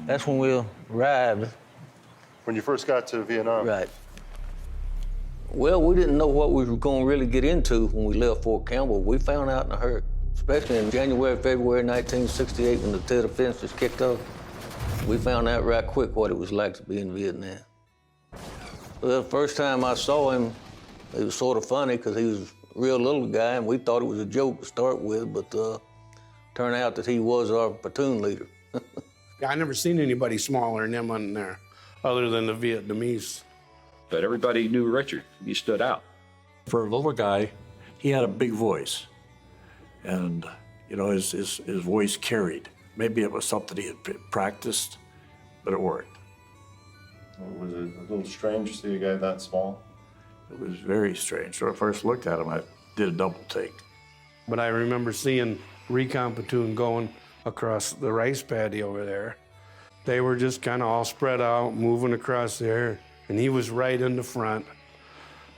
That's when we arrived. When you first got to Vietnam? Right. Well, we didn't know what we were going to really get into when we left Fort Campbell. We found out in a hurry, especially in January, February 1968 when the Tet Offense kicked off. We found out right quick what it was like to be in Vietnam. Well, the first time I saw him, it was sort of funny because he was a real little guy and we thought it was a joke to start with, but turned out that he was our platoon leader. I never seen anybody smaller than him on there, other than the Vietnamese. But everybody knew Richard. He stood out. For a little guy, he had a big voice. And, you know, his voice carried. Maybe it was something he had practiced, but it worked. Was it a little strange to see a guy that small? It was very strange. When I first looked at him, I did a double take. But I remember seeing recon platoon going across the rice paddy over there. They were just kind of all spread out, moving across there. And he was right in the front,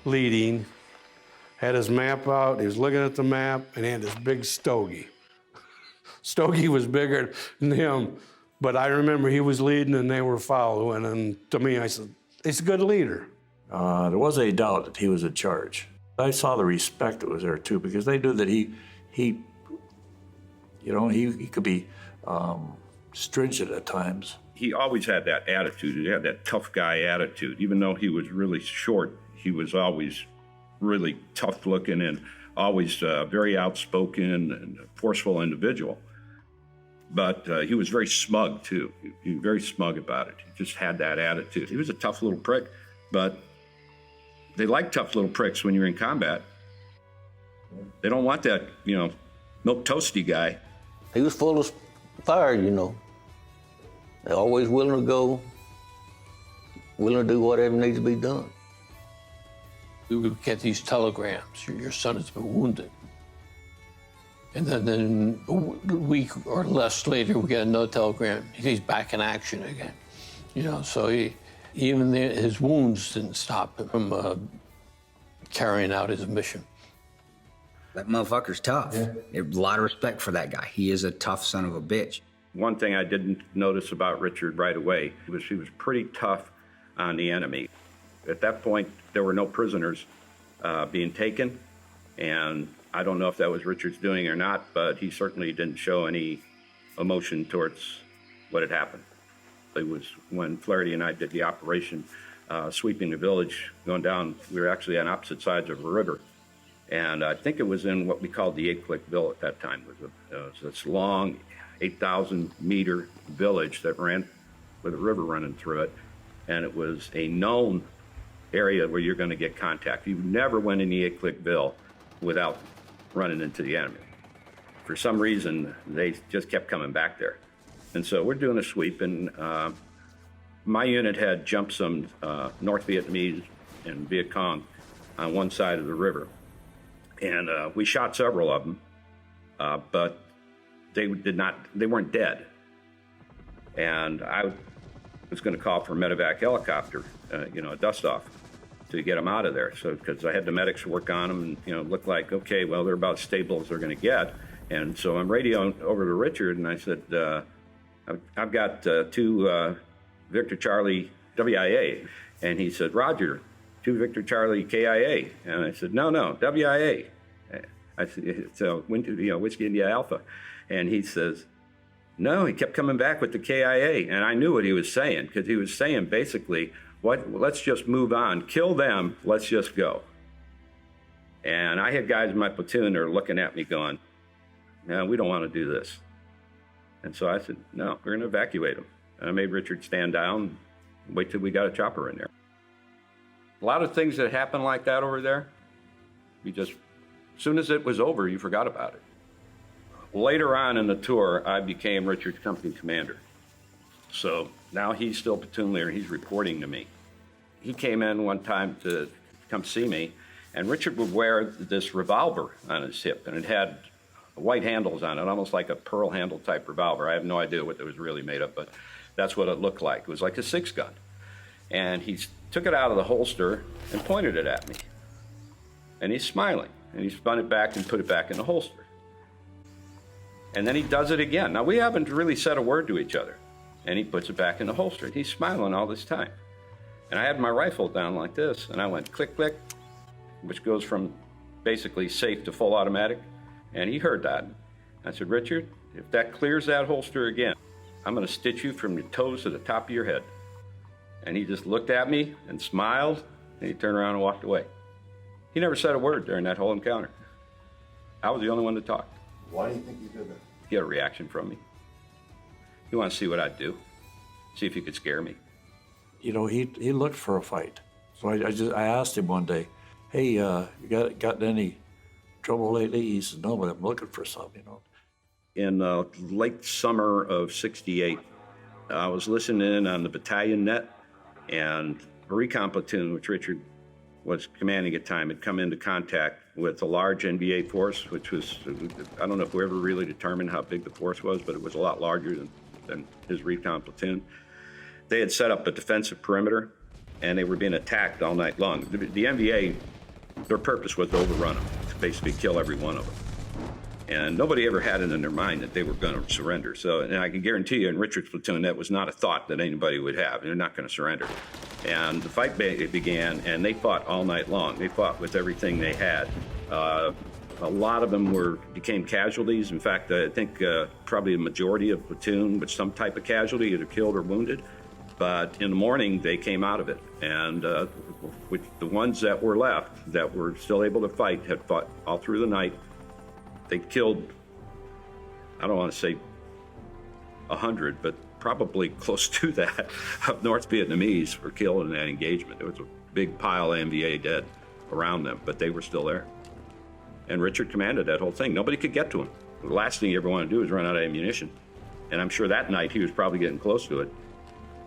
leading, had his map out, he was looking at the map, and he had this big stogie. Stogie was bigger than him, but I remember he was leading and they were following, and to me, I said, he's a good leader. There was a doubt that he was in charge. I saw the respect that was there too, because they knew that he could be stringent at times. He always had that attitude. He had that tough guy attitude. Even though he was really short, he was always really tough looking and always very outspoken and a forceful individual. But he was very smug too. He was very smug about it. He just had that attitude. He was a tough little prick, but they like tough little pricks when you're in combat. They don't want that, you know, milk toasty guy. He was full of fire, you know. They're always willing to go, willing to do whatever needs to be done. We would get these telegrams, your son has been wounded. And then a week or less later, we get another telegram, he's back in action again. You know, so his wounds didn't stop him from carrying out his mission. That motherfucker's tough. Yeah. A lot of respect for that guy. He is a tough son of a bitch. One thing I didn't notice about Richard right away was he was pretty tough on the enemy. At that point, there were no prisoners being taken, and I don't know if that was Richard's doing or not, but he certainly didn't show any emotion towards what had happened. It was when Flaherty and I did the operation sweeping the village, going down, we were actually on opposite sides of a river, and I think it was in what we called the 8-Click-Ville at that time. It was this long 8,000-meter village that ran with a river running through it, and it was a known area where you're going to get contact. You never went in the 8-Click-Ville without running into the enemy. For some reason, they just kept coming back there. And so we're doing a sweep, and my unit had jumped some North Vietnamese and Viet Cong on one side of the river. And we shot several of them, but they weren't dead. And I was going to call for a medevac helicopter, a dust-off, to get them out of there. So, because I had the medics work on them and, it looked like, okay, well, they're about as stable as they're going to get. And so I'm radioing over to Richard, and I said, I've got 2 Victor Charlie WIA. And he said, Roger, 2 Victor Charlie KIA. And I said, no, WIA. I said, so, Whiskey India Alpha. And he says, no, he kept coming back with the KIA. And I knew what he was saying, because he was saying basically, let's just move on, kill them, let's just go. And I had guys in my platoon that are looking at me going, no, we don't want to do this. And so I said, no, we're going to evacuate them. And I made Richard stand down and wait till we got a chopper in there. A lot of things that happened like that over there, as soon as it was over, you forgot about it. Later on in the tour, I became Richard's company commander. So now he's still platoon leader, he's reporting to me. He came in one time to come see me, and Richard would wear this revolver on his hip, and it had white handles on it, almost like a pearl handle type revolver. I have no idea what it was really made of, but that's what it looked like. It was like a 6-gun. And he took it out of the holster and pointed it at me. And he's smiling, and he spun it back and put it back in the holster. And then he does it again. Now, we haven't really said a word to each other. and he puts it back in the holster. He's smiling all this time. And I had my rifle down like this, and I went click, click, which goes from basically safe to full automatic. And he heard that. I said, Richard, if that clears that holster again, I'm gonna stitch you from your toes to the top of your head. And he just looked at me and smiled, and he turned around and walked away. He never said a word during that whole encounter. I was the only one to talk. Why do you think he did that? He got a reaction from me. He wanted to see what I'd do, see if he could scare me. You know, he looked for a fight. So I asked him one day, hey, you got any trouble lately? He said, no, but I'm looking for some, you know. In late summer of '68, I was listening in on the battalion net, and a recon platoon, which Richard was commanding at the time, had come into contact with a large NVA force, which was, I don't know if we ever really determined how big the force was, but it was a lot larger than his recon platoon. They had set up a defensive perimeter, and they were being attacked all night long. The NVA, their purpose was to overrun them, to basically kill every one of them. And nobody ever had it in their mind that they were going to surrender. So, and I can guarantee you in Richard's platoon, that was not a thought that anybody would have. They're not going to surrender. And the fight began, and they fought all night long. They fought with everything they had. A lot of them became casualties. In fact, I think probably a majority of the platoon with some type of casualty, either killed or wounded. But in the morning, they came out of it. And with the ones that were left, that were still able to fight, had fought all through the night. They killed, I don't want to say 100, but probably close to that of North Vietnamese were killed in that engagement. There was a big pile of NVA dead around them, but they were still there. And Richard commanded that whole thing. Nobody could get to him. The last thing you ever want to do is run out of ammunition. And I'm sure that night he was probably getting close to it.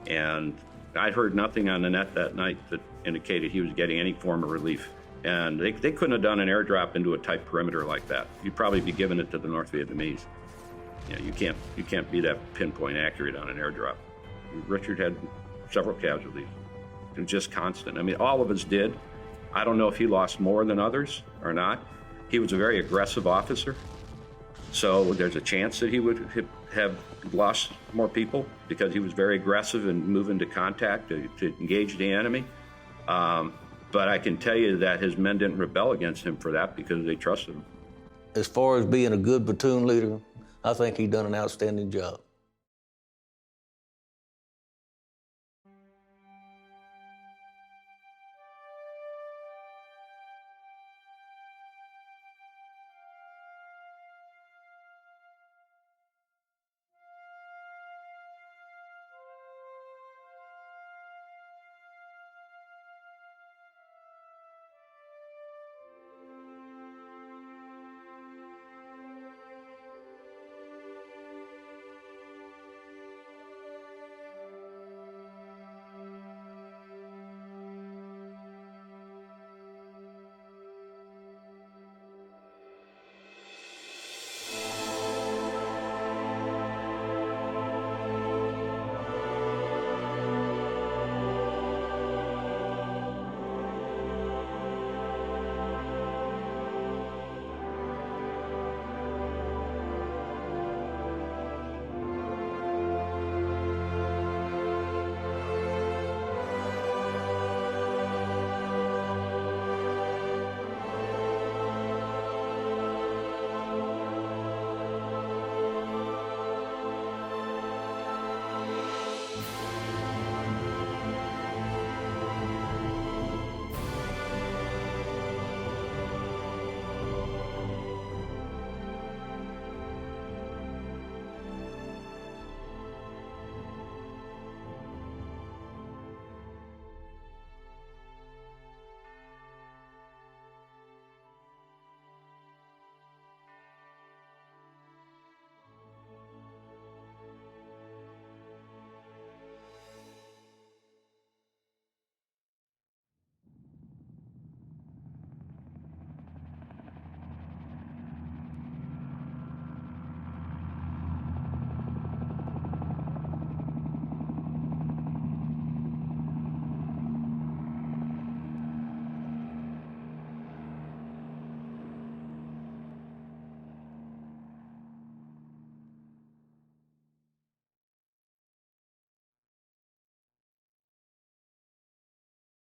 And I heard nothing on the net that night that indicated he was getting any form of relief. And they couldn't have done an airdrop into a tight perimeter like that. You'd probably be giving it to the North Vietnamese. You know, you can't be that pinpoint accurate on an airdrop. Richard had several casualties. It was just constant. I mean, all of us did. I don't know if he lost more than others or not. He was a very aggressive officer, so there's a chance that he would have lost more people because he was very aggressive and moving to contact to engage the enemy. But I can tell you that his men didn't rebel against him for that because they trusted him. As far as being a good platoon leader, I think he done an outstanding job.